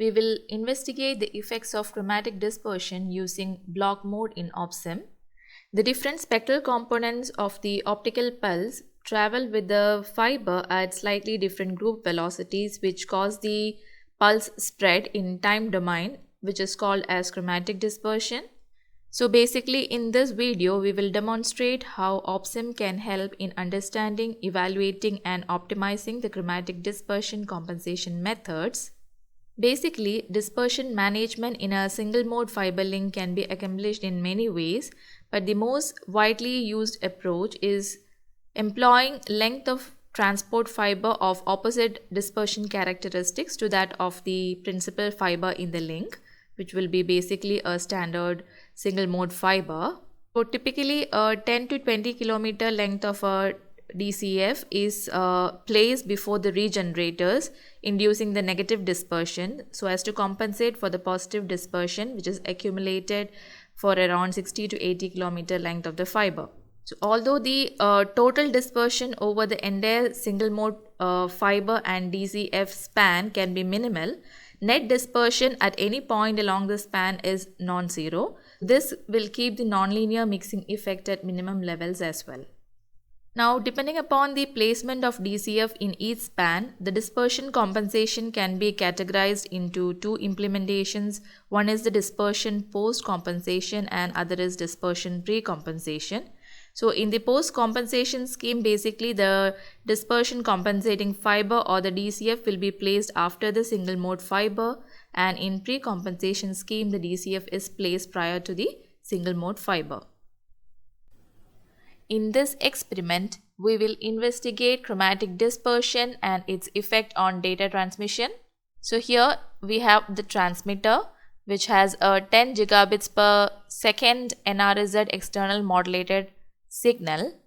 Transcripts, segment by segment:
we will investigate the effects of chromatic dispersion using block mode in OpSim. The different spectral components of the optical pulse travel with the fiber at slightly different group velocities, which cause the pulse spread in time domain, which is called as chromatic dispersion. So basically in this video, we will demonstrate how OpSim can help in understanding, evaluating and optimizing the chromatic dispersion compensation methods. Basically, dispersion management in a single mode fiber link can be accomplished in many ways, but the most widely used approach is employing length of transport fiber of opposite dispersion characteristics to that of the principal fiber in the link, which will be basically a standard single mode fiber. So typically a 10 to 20 kilometer length of a DCF is placed before the regenerators, inducing the negative dispersion so as to compensate for the positive dispersion which is accumulated for around 60 to 80 kilometer length of the fiber. So although the total dispersion over the entire single mode fiber and DCF span can be minimal, net dispersion at any point along the span is non-zero. This will keep the nonlinear mixing effect at minimum levels as well. Now, depending upon the placement of DCF in each span, the dispersion compensation can be categorized into two implementations. One is the dispersion post-compensation and other is dispersion pre-compensation. So in the post-compensation scheme, basically the dispersion compensating fiber or the DCF will be placed after the single mode fiber, and in pre-compensation scheme, the DCF is placed prior to the single mode fiber. In this experiment, we will investigate chromatic dispersion and its effect on data transmission. So here we have the transmitter, which has a 10 gigabits per second NRZ external modulated signal,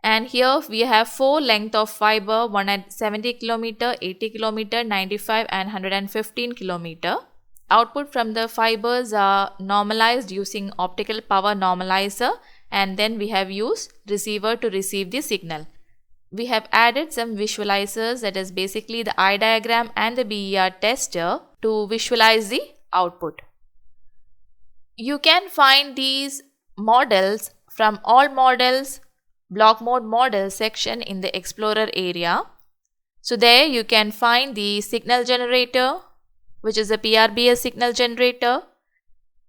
and here we have four length of fiber, one at 70 km, 80 km, 95 and 115 km. Output from the fibers are normalized using optical power normalizer, and then we have used receiver to receive the signal. We have added some visualizers, that is basically the eye diagram and the BER tester, to visualize the output. You can find these models from all models, block mode model section in the Explorer area. So there you can find the signal generator, which is a PRBS signal generator.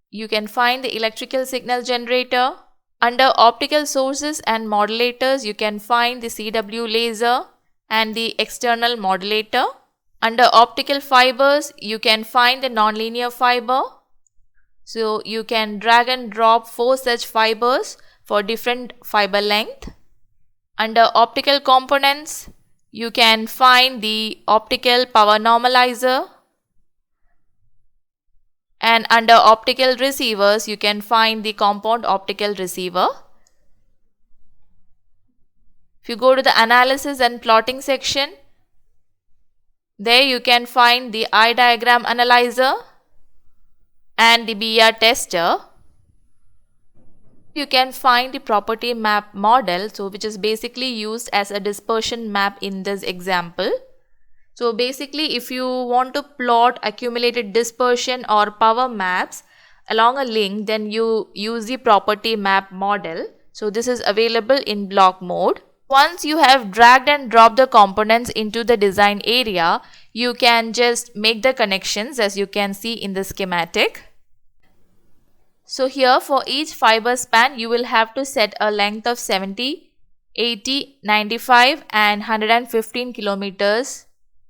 You can find the electrical signal generator. Under optical sources and modulators, you can find the CW laser and the external modulator. Under optical fibers, you can find the nonlinear fiber. So you can drag and drop 4 such fibers for different fiber length. Under optical components, you can find the optical power normalizer. And under optical receivers, you can find the compound optical receiver. If you go to the analysis and plotting section, there you can find the eye diagram analyzer and the BER tester. You can find the property map model, so which is basically used as a dispersion map in this example. So basically, if you want to plot accumulated dispersion or power maps along a link, then you use the property map model. So this is available in block mode. Once you have dragged and dropped the components into the design area, you can just make the connections as you can see in the schematic. So here for each fiber span, you will have to set a length of 70, 80, 95 and 115 kilometers.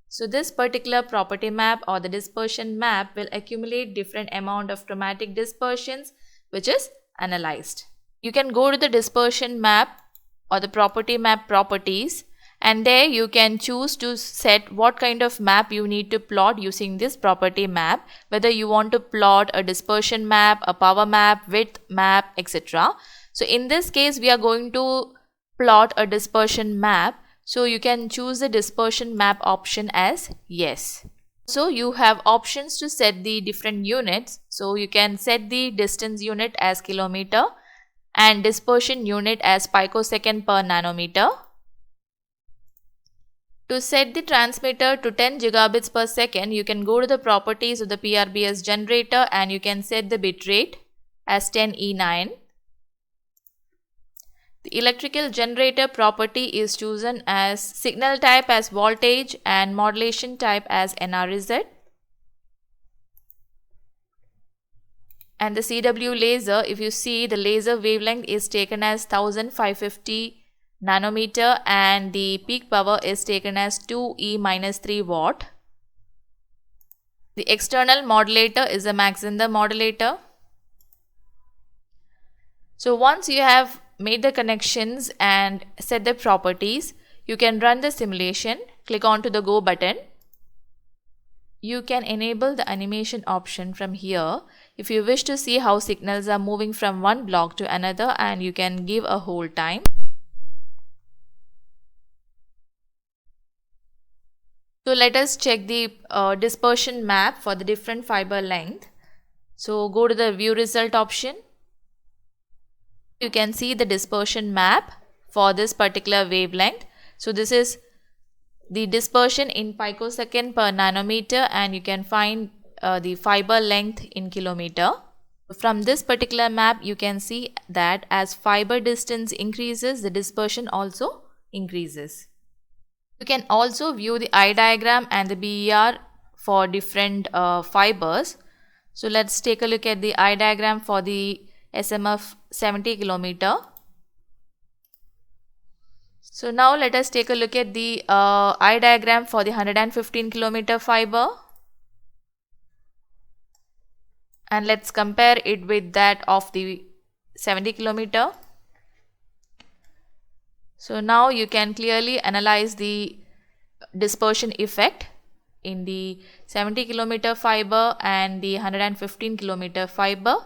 So this particular property map or the dispersion map will accumulate different amount of chromatic dispersions which is analyzed. You can go to the dispersion map or the property map properties, and there you can choose to set what kind of map you need to plot using this property map, whether you want to plot a dispersion map, a power map, width map, etc. So in this case, we are going to plot a dispersion map. So you can choose the dispersion map option as yes. So you have options to set the different units. So you can set the distance unit as kilometer and dispersion unit as picosecond per nanometer. To set the transmitter to 10 gigabits per second, you can go to the properties of the PRBS generator and you can set the bit rate as 10E9. The electrical generator property is chosen as signal type as voltage and modulation type as NRZ. And the CW laser, if you see, the laser wavelength is taken as 1550 nanometer and the peak power is taken as 2E-3 watt. The external modulator is a Mach Zehnder modulator. So once you have made the connections and set the properties, you can run the simulation. Click on to the Go button. You can enable the animation option from here if you wish to see how signals are moving from one block to another, and you can give a hold time. So let us check the dispersion map for the different fiber length. So go to the view result option. You can see the dispersion map for this particular wavelength. So this is the dispersion in picosecond per nanometer, and you can find the fiber length in kilometer. From this particular map, you can see that as fiber distance increases, the dispersion also increases. You can also view the eye diagram and the BER for different fibers. So let's take a look at the eye diagram for the SMF 70 kilometer. So now let us take a look at the eye diagram for the 115 kilometer fiber. And let's compare it with that of the 70 kilometer. So now you can clearly analyze the dispersion effect in the 70 kilometer fiber and the 115 kilometer fiber.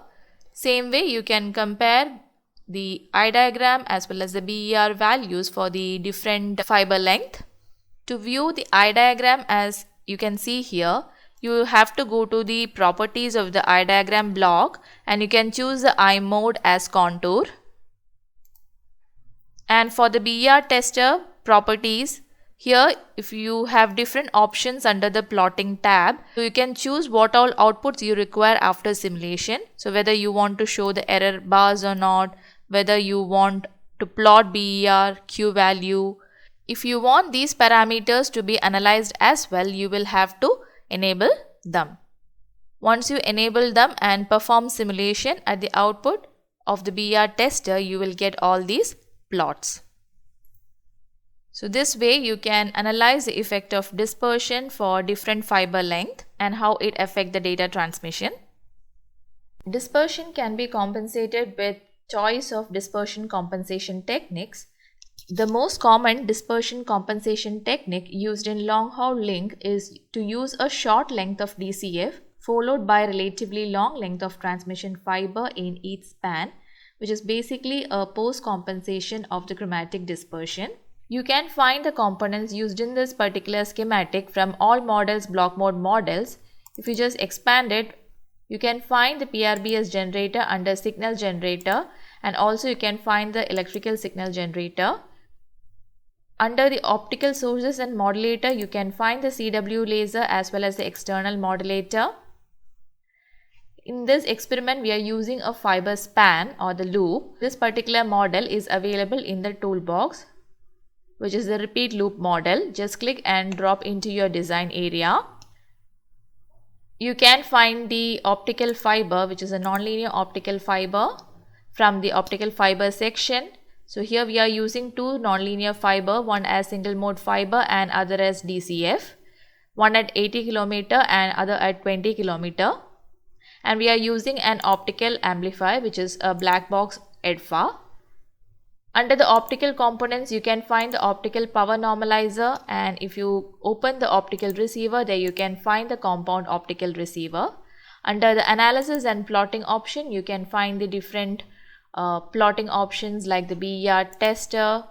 Same way you can compare the eye diagram as well as the BER values for the different fiber length. To view the eye diagram, as you can see here, you have to go to the properties of the eye diagram block and you can choose the eye mode as contour. And for the BER tester properties, here if you have different options under the plotting tab, so you can choose what all outputs you require after simulation. So whether you want to show the error bars or not, whether you want to plot BER, Q value. If you want these parameters to be analyzed as well, you will have to enable them. Once you enable them and perform simulation at the output of the BER tester, you will get all these plots. So this way you can analyze the effect of dispersion for different fiber length and how it affects the data transmission. Dispersion can be compensated with choice of dispersion compensation techniques. The most common dispersion compensation technique used in long haul link is to use a short length of DCF followed by relatively long length of transmission fiber in each span, which is basically a post compensation of the chromatic dispersion. You can find the components used in this particular schematic from all models, block mode models. If you just expand it, you can find the PRBS generator under signal generator, and also you can find the electrical signal generator. Under the optical sources and modulator, you can find the CW laser as well as the external modulator. In this experiment, we are using a fiber span or the loop. This particular model is available in the toolbox, which is the repeat loop model. Just click and drop into your design area. You can find the optical fiber, which is a nonlinear optical fiber, from the optical fiber section. So here we are using two nonlinear fiber, one as single mode fiber and other as DCF, one at 80 kilometer and other at 20 kilometer. And we are using an optical amplifier, which is a black box EDFA. Under the optical components, you can find the optical power normalizer, and if you open the optical receiver, there you can find the compound optical receiver. Under the analysis and plotting option, you can find the different plotting options like the BER tester,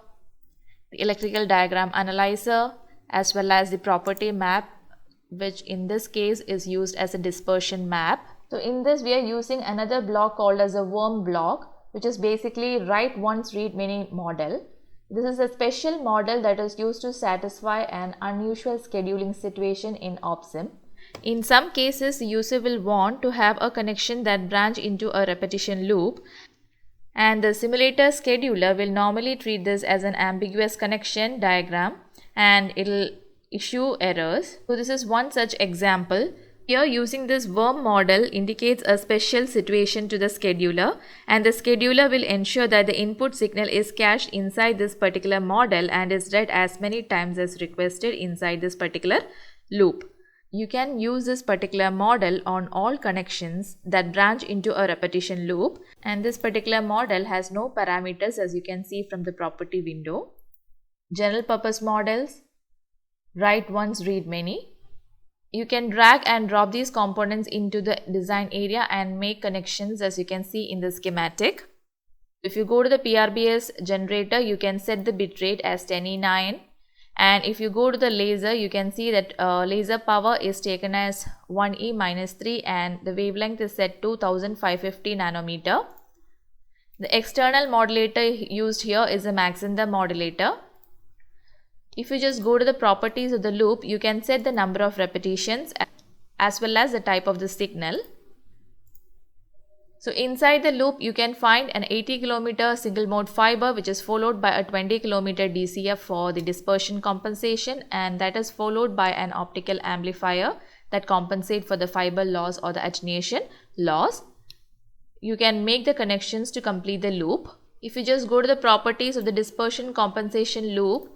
the electrical diagram analyzer, as well as the property map, which in this case is used as a dispersion map. So in this, we are using another block called as a worm block, which is basically write once read many model. This is a special model that is used to satisfy an unusual scheduling situation in OpSim. In some cases, the user will want to have a connection that branch into a repetition loop, and the simulator scheduler will normally treat this as an ambiguous connection diagram and it'll issue errors. So this is one such example. Here, using this worm model indicates a special situation to the scheduler, and the scheduler will ensure that the input signal is cached inside this particular model and is read as many times as requested inside this particular loop. You can use this particular model on all connections that branch into a repetition loop, and this particular model has no parameters, as you can see from the property window. General purpose models, write once, read many. You can drag and drop these components into the design area and make connections, as you can see in the schematic. If you go to the PRBS generator, you can set the bitrate as 10E9, and if you go to the laser, you can see that laser power is taken as 1E-3 and the wavelength is set to 1550 nanometer. The external modulator used here is a Mach-Zehnder modulator. If you just go to the properties of the loop, you can set the number of repetitions as well as the type of the signal. So inside the loop, you can find an 80 km single mode fiber which is followed by a 20 km DCF for the dispersion compensation, and that is followed by an optical amplifier that compensate for the fiber loss or the attenuation loss. You can make the connections to complete the loop. If you just go to the properties of the dispersion compensation loop,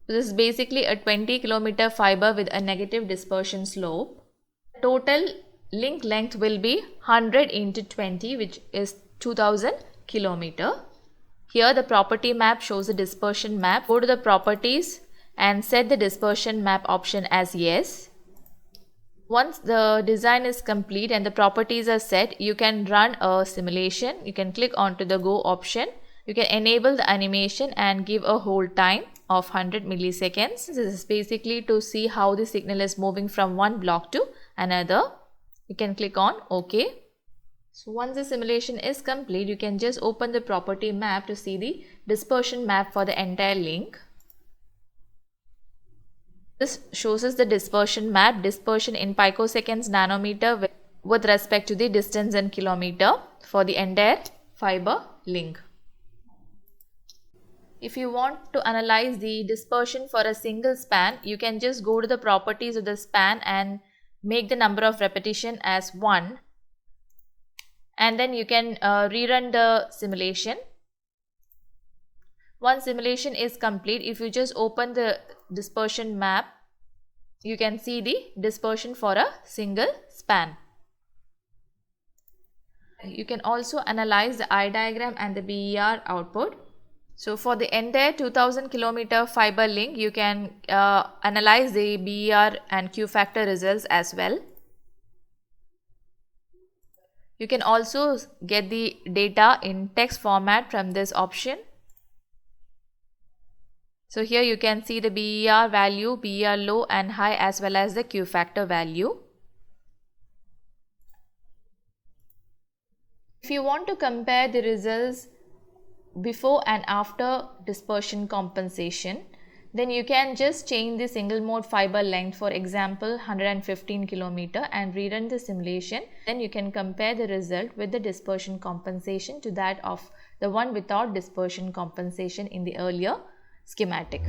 this is basically a 20 km fiber with a negative dispersion slope. Total link length will be 100 into 20, which is 2000 km. Here the property map shows the dispersion map. Go to the properties and set the dispersion map option as yes. Once the design is complete and the properties are set, you can run a simulation. You can click onto the go option. You can enable the animation and give a hold time of 100 milliseconds. This is basically to see how the signal is moving from one block to another. You can click on OK. So once the simulation is complete, you can just open the property map to see the dispersion map for the entire link. This shows us the dispersion map, dispersion in picoseconds nanometer with respect to the distance in kilometer for the entire fiber link. If you want to analyze the dispersion for a single span, you can just go to the properties of the span and make the number of repetition as 1, and then you can rerun the simulation. Once simulation is complete, if you just open the dispersion map, you can see the dispersion for a single span. You can also analyze the eye diagram and the BER output. So for the entire 2000 km fiber link, you can analyze the BER and Q factor results as well. You can also get the data in text format from this option. So here you can see the BER value, BER low and high, as well as the Q factor value. If you want to compare the results before and after dispersion compensation, then you can just change the single mode fiber length, for example 115 km, and rerun the simulation. Then you can compare the result with the dispersion compensation to that of the one without dispersion compensation in the earlier schematic.